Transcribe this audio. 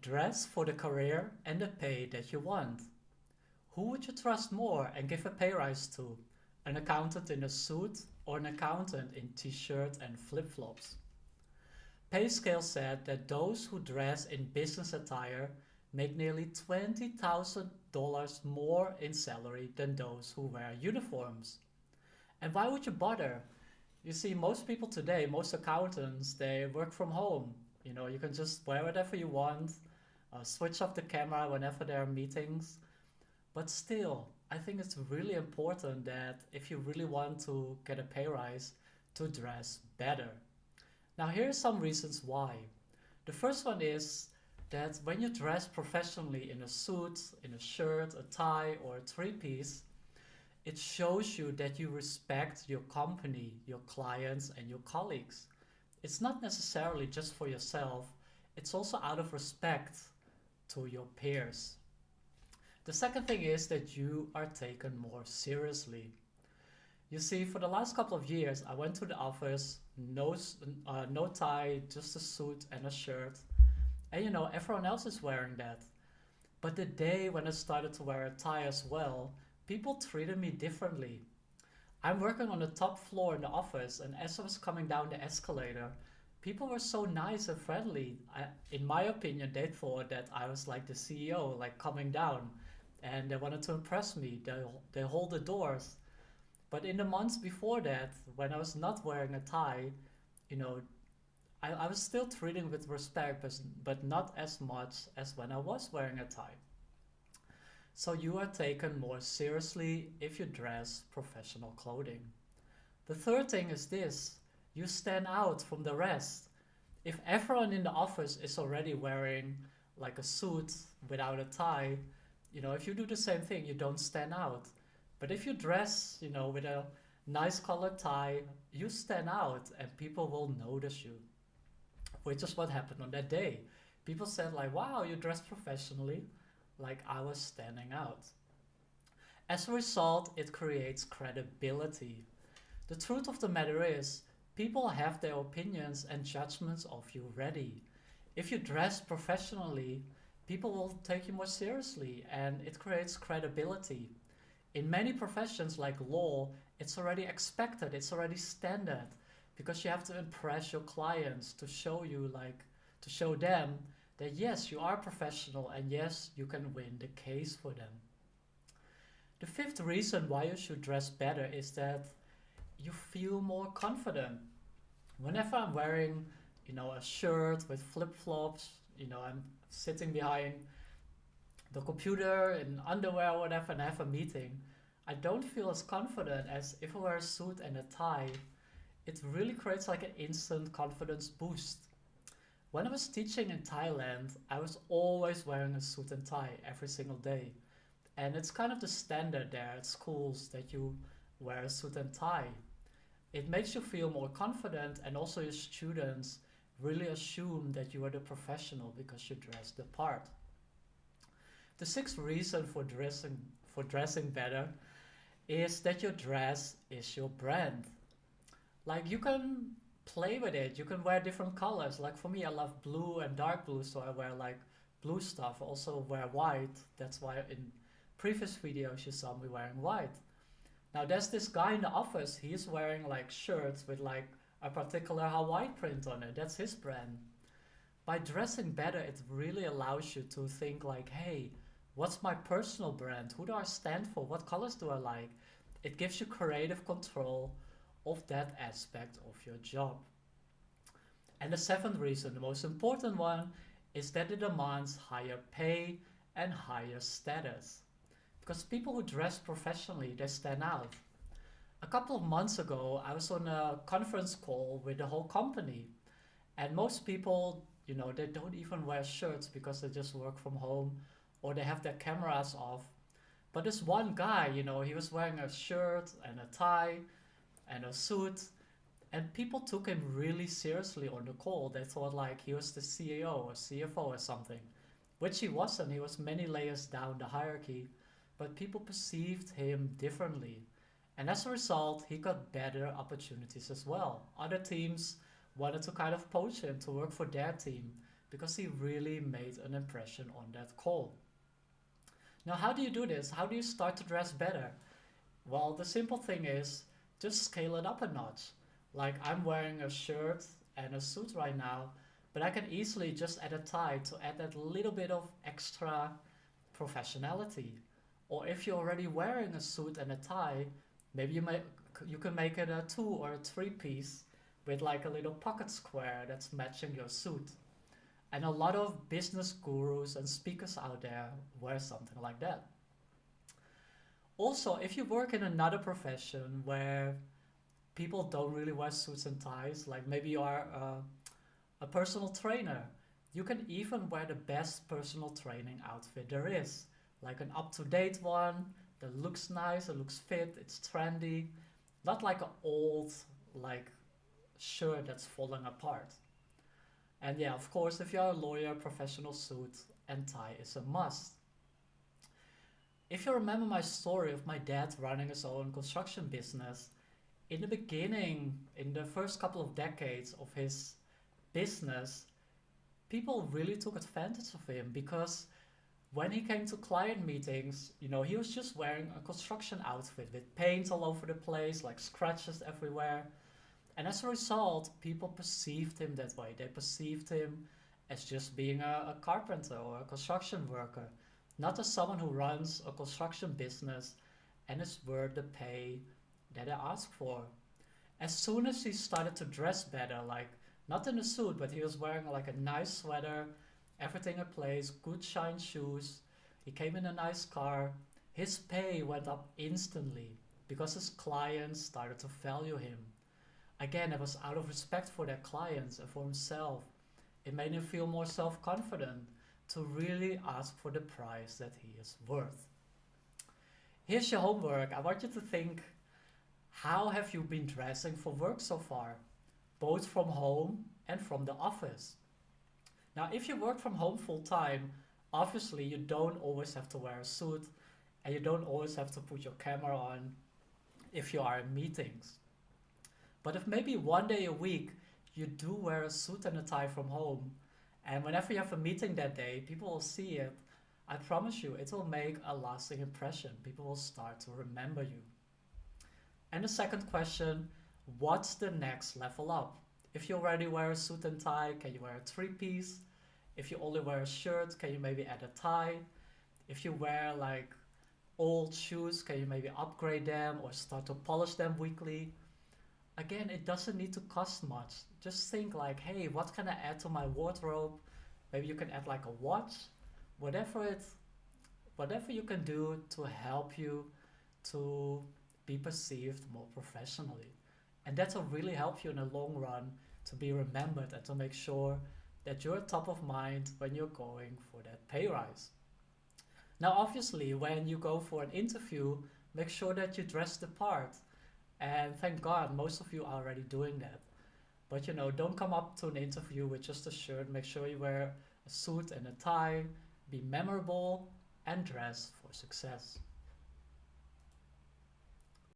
Dress for the career and the pay that you want. Who would you trust more and give a pay rise to? An accountant in a suit or an accountant in t-shirt and flip-flops? PayScale said that those who dress in business attire make nearly $20,000 more in salary than those who wear uniforms. And why would you bother? You see, most people today, most accountants, they work from home. You can just wear whatever you want, switch off the camera whenever there are meetings. But still, I think it's really important that if you really want to get a pay rise, to dress better. Now, here are some reasons why. The first one is that when you dress professionally in a suit, in a shirt, a tie, or a three-piece, it shows you that you respect your company, your clients, and your colleagues. It's not necessarily just for yourself, it's also out of respect to your peers. The second thing is that you are taken more seriously. You see, for the last couple of years, I went to the office, no tie, just a suit and a shirt. And everyone else is wearing that. But the day when I started to wear a tie as well, people treated me differently. I'm working on the top floor in the office, and as I was coming down the escalator, people were so nice and friendly. In my opinion, they thought that I was like the CEO, like coming down, and they wanted to impress me. They hold the doors. But in the months before that, when I was not wearing a tie, you know, I was still treating with respect, but not as much as when I was wearing a tie. So you are taken more seriously if you dress professional clothing. The third thing is this: you stand out from the rest. If everyone in the office is already wearing like a suit without a tie, if you do the same thing, you don't stand out. But if you dress, with a nice colored tie, you stand out and people will notice you, which is what happened on that day. People said like, wow, you dressed professionally, like I was standing out. As a result, it creates credibility. The truth of the matter is, people have their opinions and judgments of you ready. If you dress professionally, people will take you more seriously and it creates credibility. In many professions like law, it's already expected, it's already standard because you have to impress your clients to show to show them that yes, you are professional and yes, you can win the case for them. The fifth reason why you should dress better is that you feel more confident. Whenever I'm wearing, a shirt with flip-flops, I'm sitting behind the computer in underwear or whatever and I have a meeting, I don't feel as confident as if I wear a suit and a tie. It really creates like an instant confidence boost. When I was teaching in Thailand, I was always wearing a suit and tie every single day. And it's kind of the standard there at schools that you wear a suit and tie. It makes you feel more confident, and also your students really assume that you are the professional because you dress the part. The sixth reason for dressing better is that your dress is your brand. Like you can play with it. You can wear different colors. Like for me, I love blue and dark blue, so I wear like blue stuff. I also wear white. That's why in previous videos you saw me wearing white. Now there's this guy in the office. He's wearing like shirts with like a particular Hawaii print on it. That's his brand. By dressing better, it really allows you to think like, hey, what's my personal brand? Who do I stand for? What colors do I like? It gives you creative control of that aspect of your job. And the seventh reason, the most important one, is that it demands higher pay and higher status. Because people who dress professionally, they stand out. A couple of months ago, I was on a conference call with the whole company, and most people, they don't even wear shirts because they just work from home or they have their cameras off. But this one guy, he was wearing a shirt and a tie and a suit, and people took him really seriously on the call. They thought like he was the CEO or CFO or something, which he wasn't. He was many layers down the hierarchy, but people perceived him differently. And as a result, he got better opportunities as well. Other teams wanted to kind of poach him to work for their team because he really made an impression on that call. Now, how do you do this? How do you start to dress better? Well, the simple thing is just scale it up a notch. Like I'm wearing a shirt and a suit right now, but I can easily just add a tie to add that little bit of extra professionality. Or if you're already wearing a suit and a tie, maybe you can make it a two or a three piece with like a little pocket square that's matching your suit. And a lot of business gurus and speakers out there wear something like that. Also, if you work in another profession where people don't really wear suits and ties, like maybe you are a personal trainer, you can even wear the best personal training outfit there is. Like an up to date one that looks nice, it looks fit, it's trendy, not like an old, like, shirt that's falling apart. And yeah, of course, if you're a lawyer, professional suit and tie is a must. If you remember my story of my dad running his own construction business, in the beginning, in the first couple of decades of his business, people really took advantage of him because when he came to client meetings, he was just wearing a construction outfit with paint all over the place, like scratches everywhere. And as a result, people perceived him that way. They perceived him as just being a carpenter or a construction worker, not as someone who runs a construction business and is worth the pay that they ask for. As soon as he started to dress better, like not in a suit, but he was wearing like a nice sweater, everything in place, good shine shoes, he came in a nice car, his pay went up instantly because his clients started to value him. Again, it was out of respect for their clients and for himself. It made him feel more self confident to really ask for the price that he is worth. Here's your homework. I want you to think, how have you been dressing for work so far? Both from home and from the office. Now, if you work from home full time, obviously you don't always have to wear a suit and you don't always have to put your camera on if you are in meetings. But if maybe one day a week you do wear a suit and a tie from home, and whenever you have a meeting that day, people will see it, I promise you, it will make a lasting impression. People will start to remember you. And the second question, what's the next level up? If you already wear a suit and tie, can you wear a three-piece? If you only wear a shirt, can you maybe add a tie? If you wear like old shoes, can you maybe upgrade them or start to polish them weekly? Again, it doesn't need to cost much. Just think like, hey, what can I add to my wardrobe? Maybe you can add like a watch, whatever whatever you can do to help you to be perceived more professionally. And that will really help you in the long run to be remembered and to make sure that you're top of mind when you're going for that pay rise. Now, obviously, when you go for an interview, make sure that you dress the part. And thank God, most of you are already doing that. But don't come up to an interview with just a shirt. Make sure you wear a suit and a tie, be memorable, and dress for success.